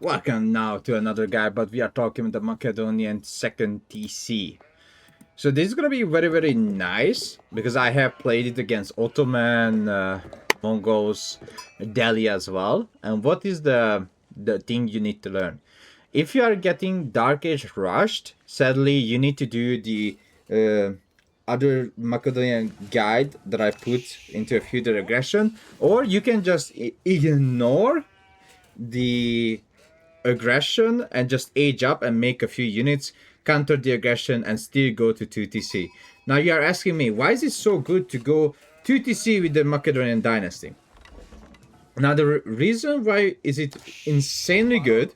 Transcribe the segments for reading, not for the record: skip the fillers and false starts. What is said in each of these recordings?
Welcome now to another guide, but we are talking the Macedonian second TC. So this is gonna be very nice because I have played it against Ottoman, Mongols, Delhi as well. And what is the thing you need to learn? If you are getting Dark Age rushed, sadly you need to do the other Macedonian guide that I put into a Feudal Aggression, or you can just ignore the aggression and just age up and make a few units, counter the aggression, and still go to 2TC. Now you are asking me, why is it so good to go 2TC with the Macedonian Dynasty? Now the reason why is it insanely good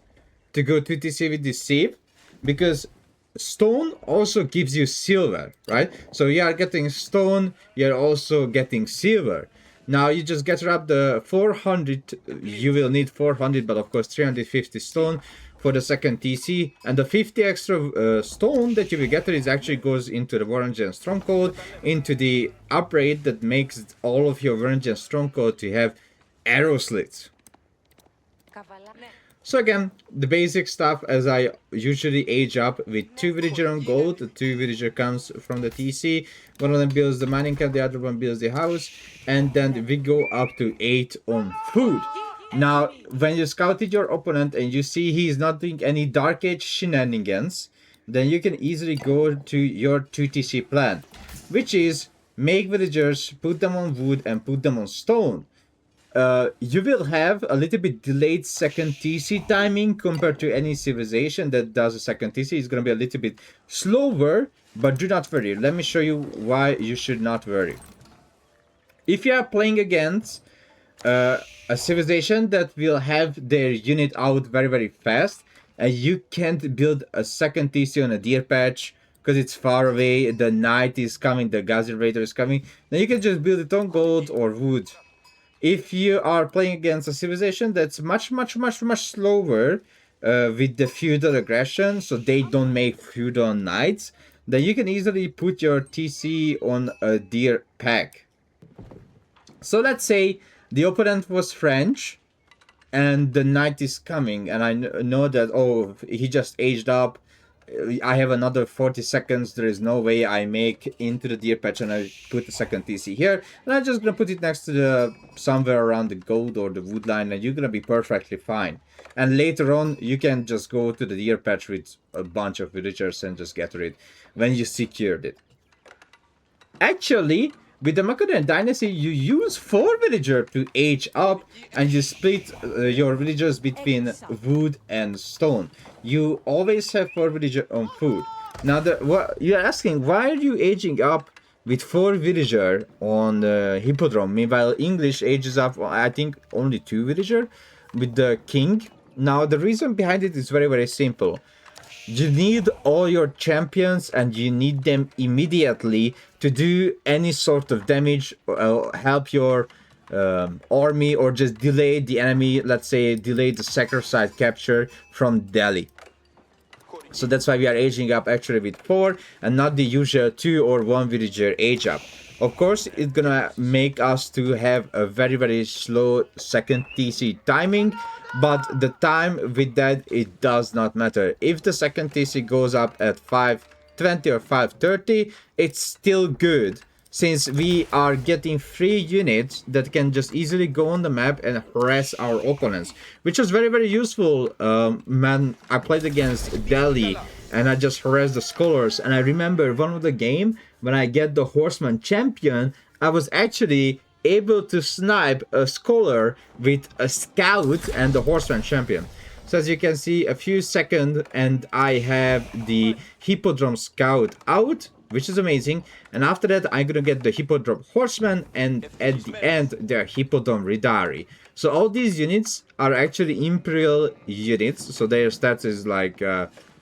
to go 2TC with this sieve, because stone also gives you silver, right? So you are getting stone, you're also getting silver. Now you just get up the 400, you will need 400, but of course 350 stone for the second TC, and the 50 extra stone that you will get is actually goes into the Varangian Stronghold, into the upgrade that makes all of your Varangian Stronghold to have arrow slits. So again, the basic stuff, as I usually age up with 2 villager on gold. The 2 villager comes from the TC. One of them builds the mining camp, the other one builds the house. And then we go up to 8 on food. Now, when you scouted your opponent and you see he's not doing any Dark Age shenanigans, then you can easily go to your 2TC plan, which is make villagers, put them on wood and put them on stone. You will have a little bit delayed second TC timing compared to any civilization that does a second TC. It's going to be a little bit slower, but do not worry. Let me show you why you should not worry. If you are playing against a civilization that will have their unit out very fast, and you can't build a second TC on a deer patch because it's far away, the night is coming, the Gazir Raider is coming, then you can just build it on gold or wood. If you are playing against a civilization that's much slower with the feudal aggression, so they don't make feudal knights, then you can easily put your TC on a deer pack. So let's say the opponent was French and the knight is coming, and I know that, oh, he just aged up, I have another 40 seconds, there is no way I make into the deer patch, and I put the second TC here, and I'm just gonna put it next to the somewhere around the gold or the wood line, and you're gonna be perfectly fine. And later on you can just go to the deer patch with a bunch of villagers and just get rid when you secured it. Actually, with the Macedonian Dynasty, you use 4 villagers to age up, and you split your villagers between wood and stone. You always have 4 villagers on food. Now, you're asking, why are you aging up with 4 villagers on Hippodrome? Meanwhile, English ages up, I think, only 2 villagers with the king. Now, the reason behind it is very simple. You need all your champions and you need them immediately to do any sort of damage, help your army, or just delay the enemy, let's say delay the sacred capture from Delhi. So that's why we are aging up actually with 4 and not the usual 2 or 1 villager age up. Of course, it's gonna make us to have a very slow second TC timing, but the time with that, it does not matter. If the second TC goes up at 5:20 or 5:30, it's still good, since we are getting 3 units that can just easily go on the map and harass our opponents, which was very useful. Man, I played against Delhi and I just harassed the scholars, and I remember one of the game when I get the horseman champion, I was actually able to snipe a scholar with a scout and the horseman champion. So as you can see, a few seconds and I have the hippodrome scout out, which is amazing. And after that, I'm gonna get the hippodrome horseman, and at the end, they're hippodrome ridari. So all these units are actually imperial units, so their stats is like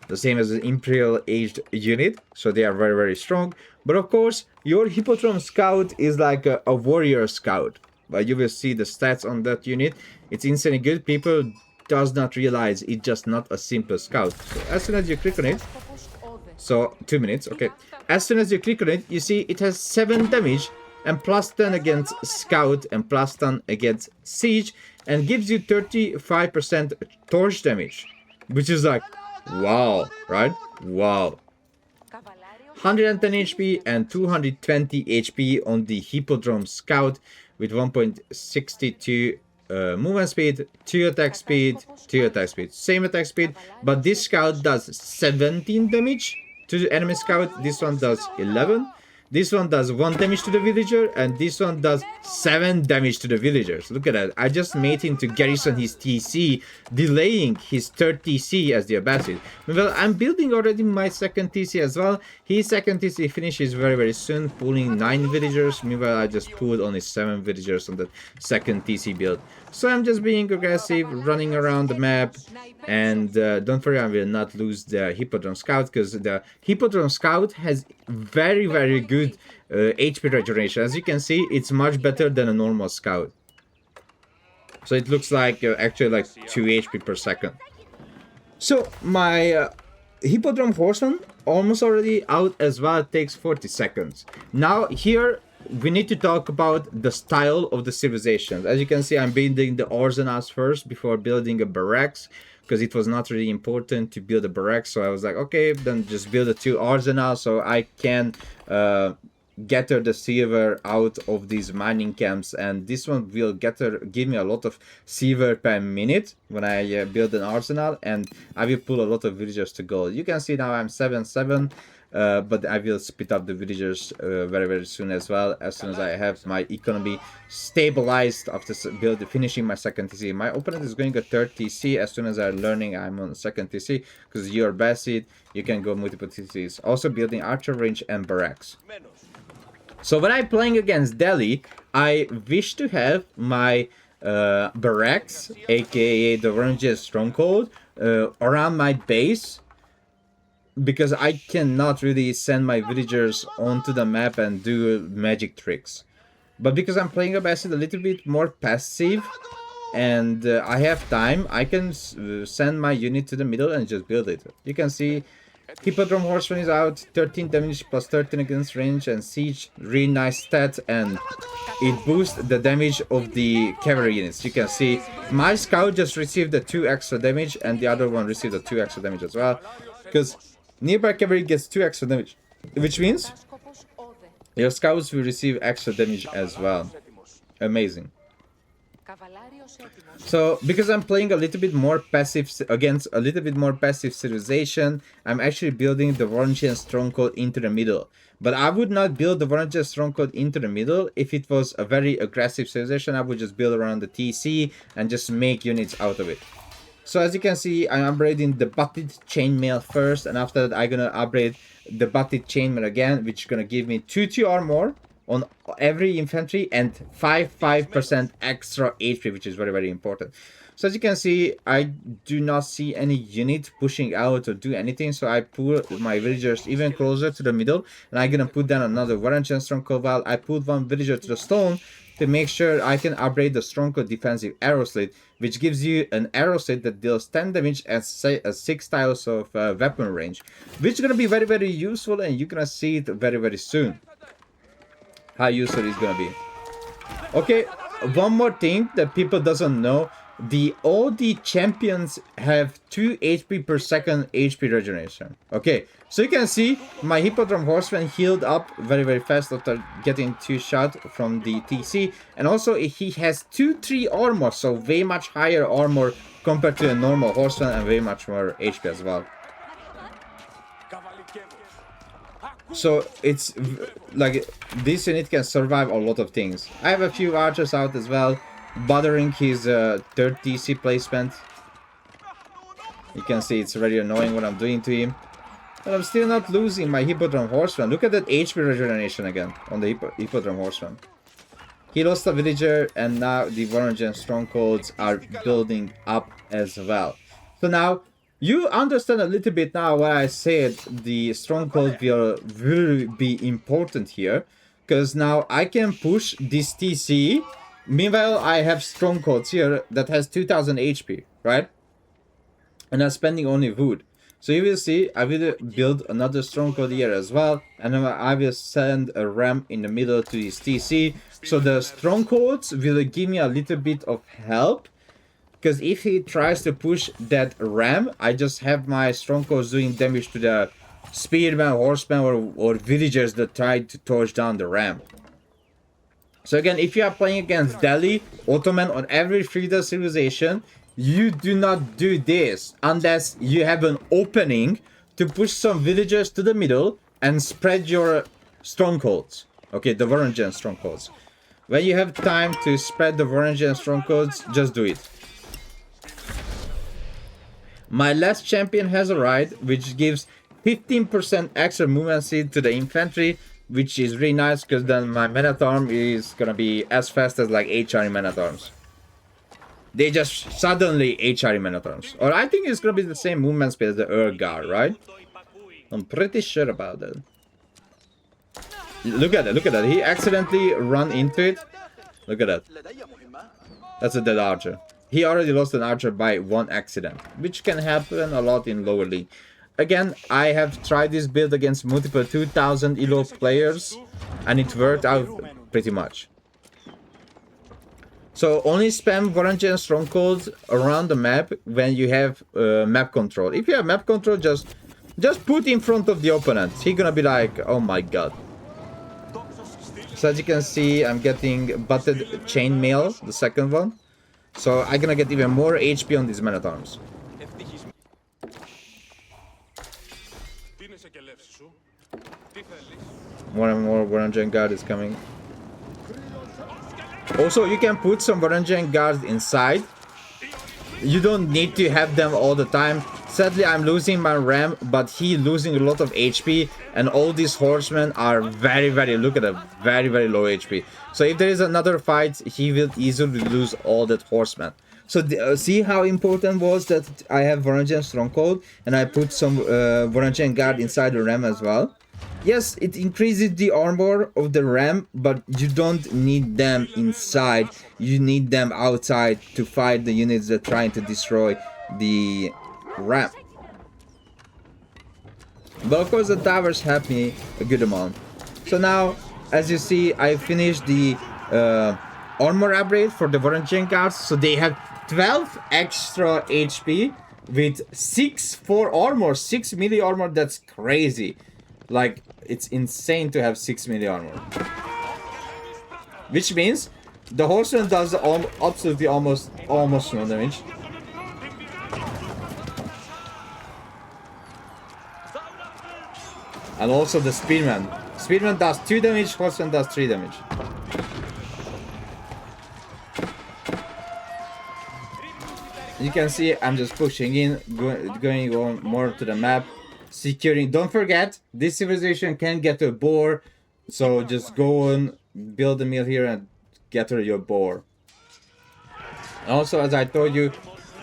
the same as an imperial aged unit, so they are very strong. But of course, your hippodrome scout is like a warrior scout, but you will see the stats on that unit. It's insanely good. People does not realize it's just not a simple scout. So as soon as you click on it, so 2 minutes, okay, as soon as you click on it, you see it has 7 damage and plus 10 against scout and plus 10 against siege, and gives you 35% torch damage, which is like, wow, right? Wow. 110 HP and 220 HP on the Hippodrome Scout with 1.62 movement speed, 2 attack speed, 2 attack speed, same attack speed, but this scout does 17 damage to the enemy scout, this one does 11. This one does 1 damage to the villager, and this one does 7 damage to the villagers. Look at that. I just made him to garrison his TC, delaying his third TC as the Abbasid. Well, I'm building already my second TC as well. His second TC finishes very, very soon, pulling 9 villagers. Meanwhile, I just pulled only 7 villagers on the second TC build. So I'm just being aggressive, running around the map. And don't worry, I will not lose the Hippodrome Scout, because the Hippodrome Scout has very, very good HP regeneration. As you can see, it's much better than a normal Scout. So it looks like actually like 2 HP per second. So my Hippodrome Horseman almost already out as well. It takes 40 seconds. Now here we need to talk about the style of the civilizations. As you can see, I'm building the arsenals first before building a barracks, because it was not really important to build a barracks. So I was like, okay, then just build a 2 arsenals so I can gather the silver out of these mining camps, and this one will give me a lot of silver per minute when I build an arsenal, and I will pull a lot of villagers to gold. You can see now I'm 7-7. But I will split up the villagers very, very soon as well, as soon as I have my economy stabilized after finishing my second TC. My opponent is going a third TC. As soon as I'm learning, I'm on the second TC, because you're Basid, you can go multiple TCs. Also building archer range and barracks. So when I'm playing against Delhi, I wish to have my barracks, aka the Varangian stronghold, around my base, because I cannot really send my villagers onto the map and do magic tricks. But because I'm playing Abbasid a little bit more passive, and I have time, I can send my unit to the middle and just build it. You can see Hippodrome Horseman is out, 13 damage plus 13 against range and siege, really nice stat, and it boosts the damage of the cavalry units. You can see my scout just received the 2 extra damage, and the other one received the 2 extra damage as well, because nearby cavalry gets 2 extra damage, which means your scouts will receive extra damage as well. Amazing. So, because I'm playing a little bit more passive against a little bit more passive civilization, I'm actually building the Varangian stronghold into the middle. But I would not build the Varangian stronghold into the middle if it was a very aggressive civilization. I would just build around the TC and just make units out of it. So as you can see, I'm upgrading the butted chainmail first, and after that I'm gonna upgrade the butted chainmail again, which is gonna give me 2 armor on every infantry and 5% extra HP, which is very, very important. So as you can see, I do not see any unit pushing out or do anything, so I pull my villagers even closer to the middle, and I'm gonna put down another Varangian stronghold wall. I put 1 villager to the stone to make sure I can upgrade the stronghold defensive arrow slit, which gives you an arrow slit that deals 10 damage and 6 tiles of weapon range, which is gonna be very, very useful, and you're gonna see it very, very soon how useful it's gonna be. Okay, one more thing that people doesn't know, all the champions have 2 HP per second HP regeneration. Okay, so you can see my Hippodrome Horseman healed up very, very fast after getting 2 shots from the TC, and also he has 2-3 armor, so way much higher armor compared to a normal horseman, and way much more HP as well. So it's like this unit can survive a lot of things. I have a few archers out as well, bothering his third TC placement. You can see it's very annoying what I'm doing to him. But I'm still not losing my Hippodrome Horseman. Look at that HP regeneration again on the Hippodrome Horseman. He lost a villager, and now the Varangian strongholds are building up as well. So now you understand a little bit now why I said the stronghold will really be important here, because now I can push this TC. Meanwhile, I have strongholds here that has 2000 HP, right? And I'm spending only wood. So you will see, I will build another stronghold here as well, and I will send a ramp in the middle to this TC. So the strongholds will give me a little bit of help Because if he tries to push that ram, I just have my strongholds doing damage to the spearmen, horsemen, or villagers that try to torch down the ram. So again, if you are playing against Delhi, Ottoman, or every feudal civilization, you do not do this unless you have an opening to push some villagers to the middle and spread your strongholds. Okay, the Varangian strongholds. When you have time to spread the Varangian strongholds, just do it. My last champion has arrived, which gives 15% extra movement speed to the infantry, which is really nice because then my men-at-arms is gonna be as fast as like HRE men-at-arms. They just suddenly HRE men-at-arms. Or I think it's gonna be the same movement speed as the Guard, right? I'm pretty sure about that. Look at that, look at that. He accidentally run into it. Look at that. That's a dead archer. He already lost an archer by one accident, which can happen a lot in lower league. Again, I have tried this build against multiple 2000 ELO players, and it worked out pretty much. So only spam Varangian strongholds around the map when you have map control. If you have map control, just put in front of the opponent. He's gonna be like, oh my god. So as you can see, I'm getting butted chainmail, the second one. So I'm gonna get even more HP on these men-at-arms. More and more Varangian Guard is coming. Also, you can put some Varangian Guards inside. You don't need to have them all the time. Sadly, I'm losing my ram, but he losing a lot of HP, and all these horsemen are very, look at that, very low HP. So if there is another fight, he will easily lose all that horsemen. So see how important was that I have Varangian Stronghold, and I put some Varangian Guard inside the ram as well. Yes, it increases the armor of the ram, but you don't need them inside. You need them outside to fight the units that are trying to destroy the ram. But of course the towers help me a good amount. So now, as you see, I finished the armor upgrade for the Varangian Guards. So they have 12 extra HP with 6 for armor, 6 melee armor. That's crazy. Like, it's insane to have 6 melee armor. Which means the horseman does absolutely almost no damage. And also the spearman. Spearman does 2 damage, horseman does 3 damage. You can see I'm just pushing in, going on more to the map, securing. Don't forget, this civilization can get a boar, so just go on, build a mill here and gather your boar. Also, as I told you,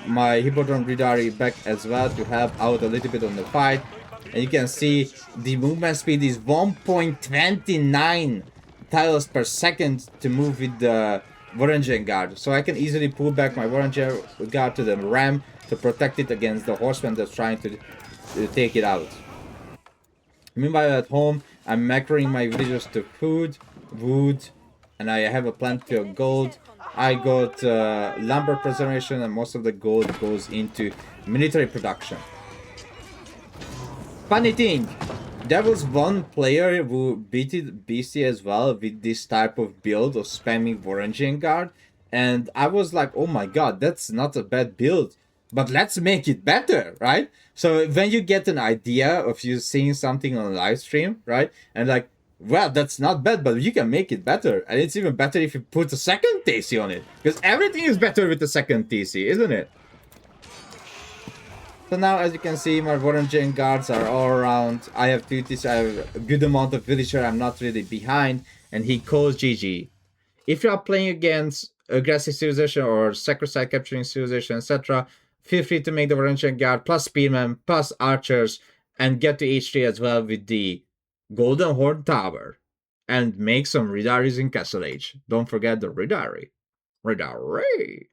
my Hippodrome Ridari back as well to help out a little bit on the fight. And you can see the movement speed is 1.29 tiles per second to move with the Varangian Guard. So I can easily pull back my Varangian Guard to the ram to protect it against the horseman that's trying to take it out. Meanwhile at home, I'm macroing my villagers to food, wood, and I have a plenty of gold. I got lumber preservation, and most of the gold goes into military production. Funny thing, there was one player who beat BC as well with this type of build of spamming Varangian Guard, and I was like, oh my god, that's not a bad build, but let's make it better, right? So when you get an idea of you seeing something on a live stream, right, and like, well, that's not bad, but you can make it better, and it's even better if you put a second TC on it, because everything is better with the second TC, isn't it? So now, as you can see, my Varangian Guards are all around. I have 2 TC, I have a good amount of villager, I'm not really behind, and he calls GG. If you are playing against aggressive civilization or sacred capturing civilization, etc., feel free to make the Varangian Guard plus spearmen plus archers and get to H3 as well with the Golden Horn Tower and make some Ridaris in Castle Age. Don't forget the Ridari. Ridari!